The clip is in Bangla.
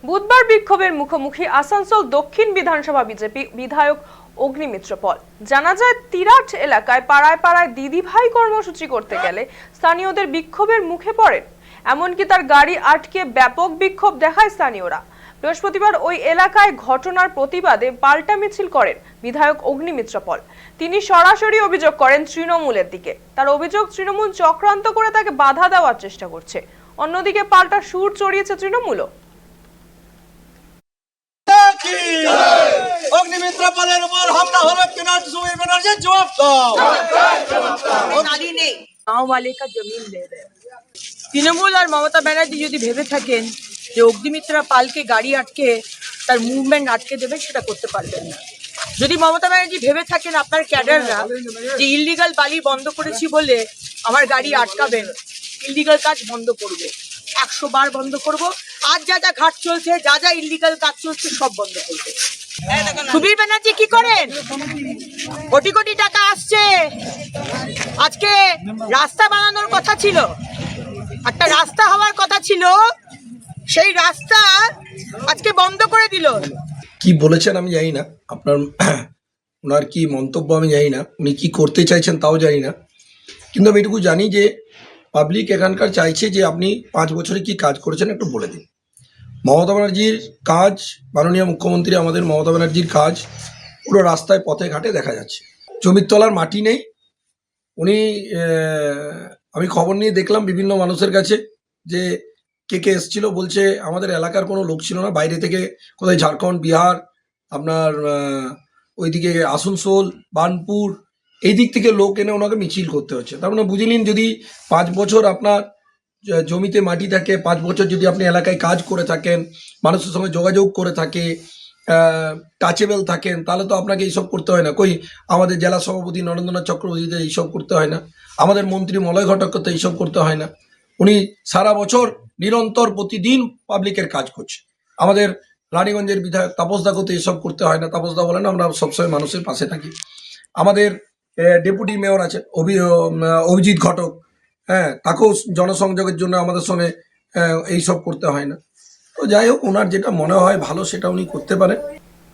বুধবার বিক্ষোভের মুখোমুখি আসানসোল দক্ষিণ বিধানসভা বিজেপি বিধায়ক অগ্নিমিত্র পল। জানা যায়, তিরাট এলাকায় পাড়ায় পাড়ায় দিদিভাই কর্মসূচি করতে গেলে স্থানীয়দের বিক্ষোভের মুখে পড়েন। এমনকি তার গাড়ি আটকে ব্যাপক বিক্ষোভ দেখায় স্থানীয়রা। বৃহস্পতিবার ওই এলাকায় ঘটনার প্রতিবাদে পাল্টা মিছিল করেন বিধায়ক অগ্নিমিত্র পল। তিনি সরাসরি অভিযোগ করেন তৃণমূলের দিকে। তার অভিযোগ, তৃণমূল চক্রান্ত করে তাকে বাধা দেওয়ার চেষ্টা করছে। অন্যদিকে পাল্টা সুর চড়িয়েছে তৃণমূলও। অগ্নিমিত্র পালের উপর হামলা হলো, কিনার সুবীর ব্যানার্জি জবাব দাও। गांव वाले का जमीन ले रहे हैं। तृणमूल और ममता बनर्जी যদি ভেবে থাকেন যে অগ্নিমিত্রা পালকে গাড়ি আটকে তার মুভমেন্ট আটকে দেবে, সেটা করতে পারবেন না। যদি মমতা ব্যানার্জি ভেবে থাকেন আপনার ক্যাডাররা যে ইললিগাল বালি বন্ধ করেছি বলে আমার গাড়ি আটকাবেন, ইললিগাল কাজ বন্ধ করবে, 100 বার বন্ধ করব। আজ যা যা ঘাট চলছে, যা যা ইললিগাল কাজ চলছে, সব বন্ধ করবে। সুবীর ব্যানার্জি কি করেন? কোটি কোটি টাকা আসছে, আজকে রাস্তা বানানোর কথা ছিল, একটা রাস্তা হওয়ার কথা ছিল, সেই রাস্তা আজকে বন্ধ করে দিল। কি বলেছেন আমি জানি না, আপনার ওনার কি মন্তব্য আমি জানি না, উনি কি করতে চাইছেন তাও জানি না। কিন্তু আমি এটুকু জানি যে পাবলিক এখানকার চাইছে যে আপনি 5 বছরে কি কাজ করেছেন একটু বলে দিন। মমতা ব্যানার্জির কাজ, মাননীয় মুখ্যমন্ত্রী আমাদের মমতা ব্যানার্জির কাজ পুরো রাস্তায় পথে ঘাটে দেখা যাচ্ছে। জমির তলার মাটি নেই। উনি আমি খবর নিয়ে দেখলাম বিভিন্ন মানুষের কাছে যে কে কে এসেছিল, বলছে আমাদের এলাকার কোনো লোক ছিল না, বাইরে থেকে কোথায় ঝাড়খণ্ড, বিহার, আপনার ওইদিকে আসানসোল, বার্নপুর, এই দিক থেকে লোক এনে ওনাকে মিছিল করতে হচ্ছে। তার মানে বুঝে নিন, যদি 5 বছর আপনার জমিতে মাটি থাকে, 5 বছর যদি আপনি এলাকায় কাজ করে থাকেন, মানুষের সঙ্গে যোগাযোগ করে থাকে, টাচেবল থাকেন, তাহলে তো আপনাকে এইসব করতে হয় না। কই আমাদের জেলা সভাপতি নরেন্দ্রনাথ চক্রবর্তীতে এইসব করতে হয় না, আমাদের মন্ত্রী মলয় ঘটককে এইসব করতে হয় না। উনি সারা বছর নিরন্তর প্রতিদিন পাবলিকের কাজ করছে। আমাদের রানীগঞ্জের বিধায়ক তাপসদা করতে এইসব করতে হয় না। তাপসদা বলেন আমরা সবসময় মানুষের পাশে থাকি। আমাদের ডেপুটি মেয়র আছেন অভিজিৎ ঘটক, হ্যাঁ, তাকেও জনসংযোগের জন্য আমাদের সঙ্গে এইসব করতে হয় না। তো যাই হোক, ওনার যেটা মনে হয় ভালো সেটা উনি করতে পারেন।